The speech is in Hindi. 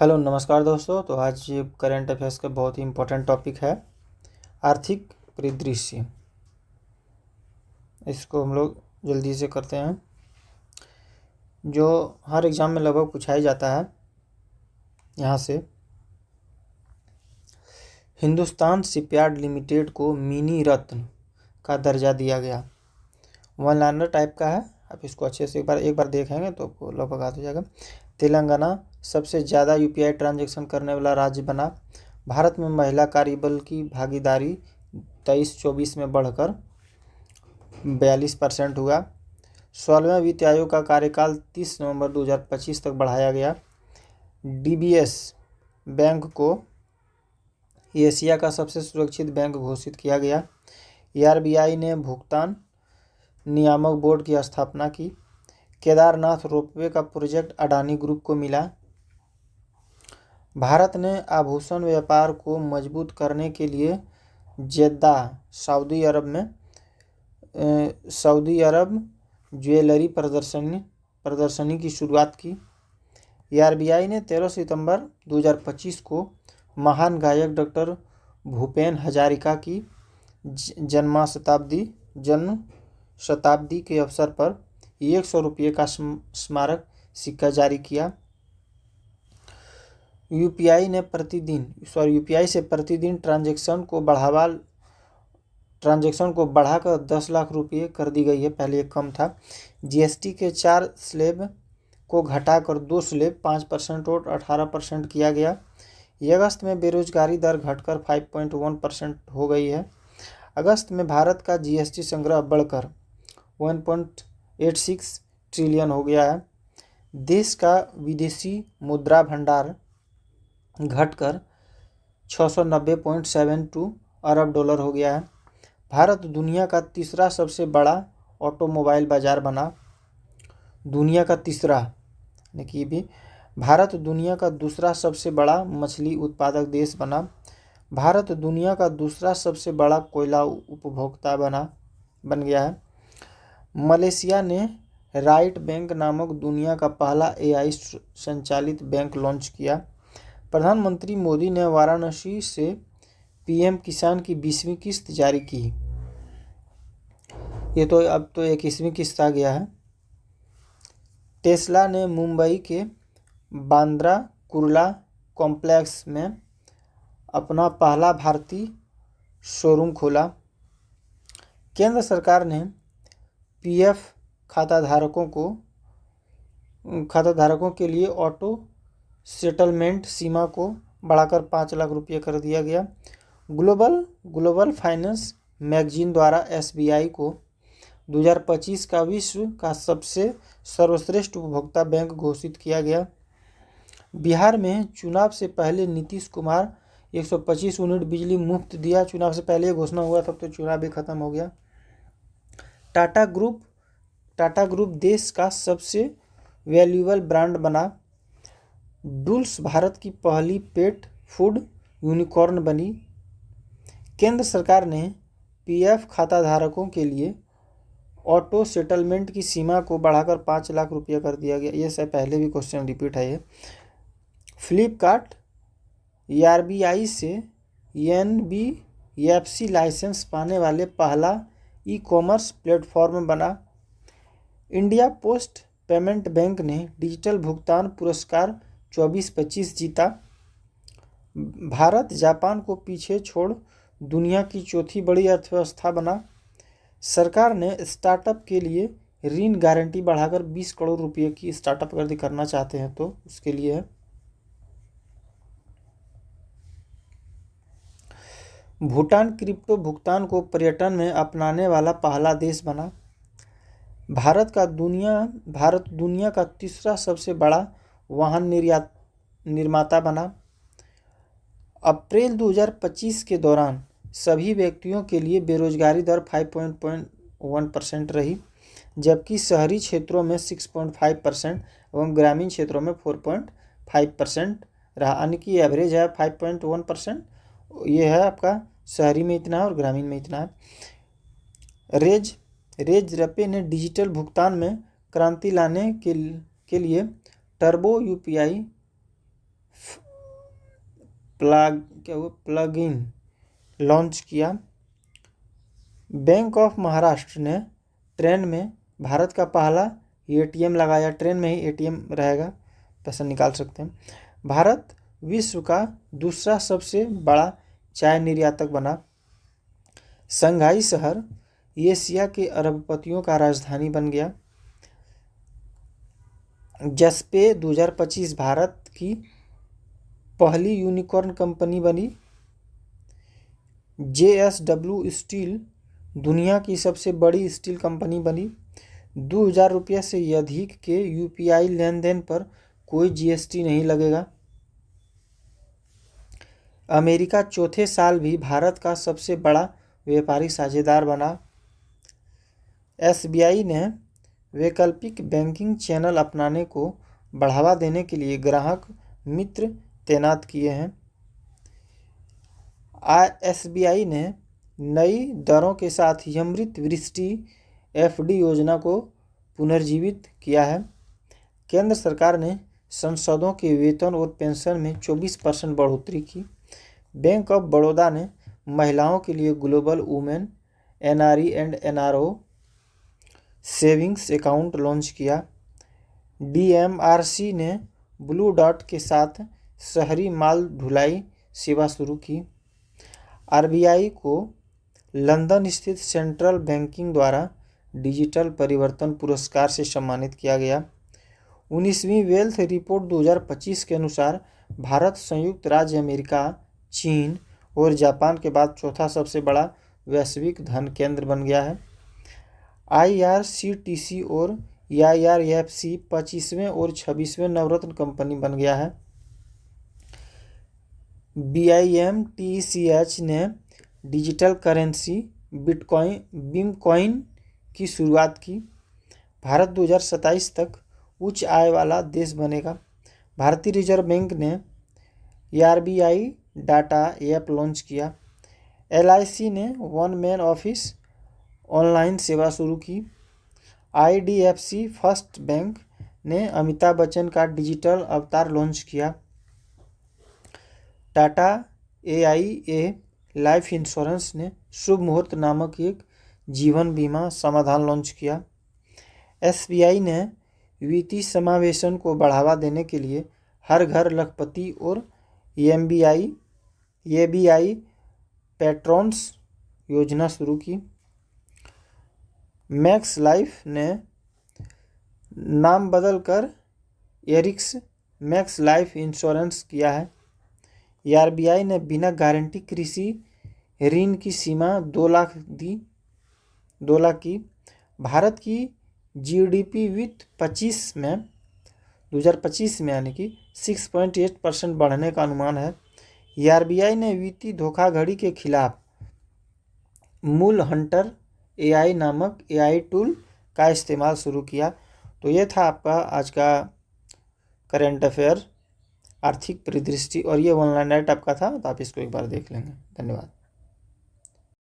हेलो नमस्कार दोस्तों। तो आज करंट अफेयर्स का बहुत ही इम्पोर्टेंट टॉपिक है आर्थिक परिदृश्य। इसको हम लोग जल्दी से करते हैं, जो हर एग्ज़ाम में लगभग पूछा ही जाता है। यहाँ से हिंदुस्तान शिपयार्ड लिमिटेड को मिनी रत्न का दर्जा दिया गया। वन लाइनर टाइप का है, आप इसको अच्छे से एक बार देखेंगे तो आपको लगभग याद हो जाएगा। तेलंगाना सबसे ज़्यादा यूपीआई ट्रांजैक्शन करने वाला राज्य बना। भारत में महिला कार्यबल की भागीदारी 23-24 में बढ़कर 42% हुआ। 16वें वित्त आयोग का कार्यकाल 30 नवंबर 2025 तक बढ़ाया गया। डीबीएस बैंक को एशिया का सबसे सुरक्षित बैंक घोषित किया गया। आरबीआई ने भुगतान नियामक बोर्ड की स्थापना की। केदारनाथ रोपवे का प्रोजेक्ट अडानी ग्रुप को मिला। भारत ने आभूषण व्यापार को मजबूत करने के लिए जेद्दाह सऊदी अरब ज्वेलरी प्रदर्शनी की शुरुआत की। आरबीआई ने 13 सितंबर 2025 को महान गायक डॉक्टर भूपेन हजारिका की जन्म शताब्दी के अवसर पर 100 रुपये का स्मारक सिक्का जारी किया। यूपीआई से प्रतिदिन ट्रांजैक्शन को बढ़ाकर 10 लाख रुपये कर दी गई है। पहले ये कम था। जीएसटी के 4 स्लैब को घटाकर 2 स्लैब 5% और 18% किया गया। अगस्त में बेरोजगारी दर घटकर 5.1% हो गई है। अगस्त में भारत का जीएसटी संग्रह बढ़कर 1.86 ट्रिलियन हो गया है। देश का विदेशी मुद्रा भंडार घटकर 690.72 अरब डॉलर हो गया है। भारत दुनिया का तीसरा सबसे बड़ा ऑटोमोबाइल बाजार बना। दुनिया का तीसरा, यानी कि भी भारत दुनिया का दूसरा सबसे बड़ा मछली उत्पादक देश बना। भारत दुनिया का दूसरा सबसे बड़ा कोयला उपभोक्ता बन गया है। मलेशिया ने राइट बैंक नामक दुनिया का पहला एआई संचालित बैंक लॉन्च किया। प्रधानमंत्री मोदी ने वाराणसी से पीएम किसान की 20वीं किस्त जारी की। ये तो अब तो 21वीं किस्त आ गया है। टेस्ला ने मुंबई के बांद्रा कुर्ला कॉम्प्लेक्स में अपना पहला भारतीय शोरूम खोला। केंद्र सरकार ने पीएफ खाताधारकों के लिए ऑटो सेटलमेंट सीमा को बढ़ाकर 5 लाख रुपये कर दिया गया। ग्लोबल फाइनेंस मैगजीन द्वारा एसबीआई को 2025 का विश्व का सबसे सर्वश्रेष्ठ उपभोक्ता बैंक घोषित किया गया। बिहार में चुनाव से पहले नीतीश कुमार 125 यूनिट बिजली मुफ्त दिया। चुनाव से पहले ये घोषणा हुआ, तब तो चुनाव भी खत्म हो गया। टाटा ग्रुप देश का सबसे वैल्यूएबल ब्रांड बना। डूल्स भारत की पहली पेट फूड यूनिकॉर्न बनी। केंद्र सरकार ने पीएफ खाताधारकों के लिए ऑटो सेटलमेंट की सीमा को बढ़ाकर 5 लाख रुपये कर दिया गया। ये सब पहले भी क्वेश्चन रिपीट है। ये फ्लिपकार्ट आरबीआई से एनबीएफसी लाइसेंस पाने वाले पहला ई कॉमर्स प्लेटफॉर्म बना। इंडिया पोस्ट पेमेंट बैंक ने डिजिटल भुगतान पुरस्कार 24-25 जीता। भारत जापान को पीछे छोड़ दुनिया की चौथी बड़ी अर्थव्यवस्था बना। सरकार ने स्टार्टअप के लिए ऋण गारंटी बढ़ाकर 20 करोड़ रुपये की स्टार्टअप यदि करना चाहते हैं तो उसके लिए है। भूटान क्रिप्टो भुगतान को पर्यटन में अपनाने वाला पहला देश बना। भारत दुनिया का तीसरा सबसे बड़ा वाहन निर्माता बना। अप्रैल 2025 के दौरान सभी व्यक्तियों के लिए बेरोजगारी दर 5.1% रही, जबकि शहरी क्षेत्रों में 6.5% एवं ग्रामीण क्षेत्रों में 4.5% रहा। यानी कि एवरेज है 5.1%। ये है आपका शहरी में इतना है और ग्रामीण में इतना है। रेजरपे ने डिजिटल भुगतान में क्रांति लाने के लिए टर्बो यूपीआई प्लगइन लॉन्च किया। बैंक ऑफ महाराष्ट्र ने ट्रेन में भारत का पहला एटीएम लगाया। ट्रेन में ही एटीएम रहेगा, पैसा निकाल सकते हैं। भारत विश्व का दूसरा सबसे बड़ा चाय निर्यातक बना। शंघाई शहर एशिया के अरबपतियों का राजधानी बन गया। जस्पे 2025 भारत की पहली यूनिकॉर्न कंपनी बनी। JSW स्टील दुनिया की सबसे बड़ी स्टील कंपनी बनी। 2000 रुपये से अधिक के UPI लेन देन पर कोई GST नहीं लगेगा। अमेरिका चौथे साल भी भारत का सबसे बड़ा व्यापारिक साझेदार बना। SBI ने वैकल्पिक बैंकिंग चैनल अपनाने को बढ़ावा देने के लिए ग्राहक मित्र तैनात किए हैं। SBI ने नई दरों के साथ ही अमृत वृष्टि FD योजना को पुनर्जीवित किया है। केंद्र सरकार ने सांसदों के वेतन और पेंशन में 24% बढ़ोतरी की। बैंक ऑफ बड़ौदा ने महिलाओं के लिए global women NRE and NRO savings account launch किया। DMRC ने ब्लू डॉट के साथ शहरी माल ढुलाई सेवा शुरू की। RBI को लंदन स्थित सेंट्रल बैंकिंग द्वारा डिजिटल परिवर्तन पुरस्कार से सम्मानित किया गया। 19वीं वेल्थ रिपोर्ट 2025 के अनुसार भारत संयुक्त राज्य अमेरिका, चीन और जापान के बाद चौथा सबसे बड़ा वैश्विक धन केंद्र बन गया है। IRCTC और IRFC 25वें और 26वें नवरत्न कंपनी बन गया है। BIMTCH ने डिजिटल करेंसी बिटकॉइन की शुरुआत की। भारत 2027 तक उच्च आय वाला देश बनेगा। भारतीय रिजर्व बैंक ने RBI डाटा ऐप लॉन्च किया। LIC ने वन मैन ऑफिस ऑनलाइन सेवा शुरू की। IDFC फर्स्ट बैंक ने अमिताभ बच्चन का डिजिटल अवतार लॉन्च किया। टाटा AIA लाइफ इंश्योरेंस ने शुभ मुहूर्त नामक एक जीवन बीमा समाधान लॉन्च किया। SBI ने वित्तीय समावेशन को बढ़ावा देने के लिए हर घर लखपति और ABI पैट्रॉन्स योजना शुरू की। मैक्स लाइफ ने नाम बदलकर एरिक्स मैक्स लाइफ इंश्योरेंस किया है। RBI ने बिना गारंटी कृषि ऋण की सीमा 2 लाख की। भारत की GDP वित्त 2025 में यानी कि 6.8% बढ़ने का अनुमान है। RBI ने वित्तीय धोखाधड़ी के खिलाफ मूल हंटर AI नामक AI टूल का इस्तेमाल शुरू किया। तो ये था आपका आज का करंट अफेयर आर्थिक परिदृष्टि, और ये ऑनलाइन डाइट आपका था, तो आप इसको एक बार देख लेंगे। धन्यवाद।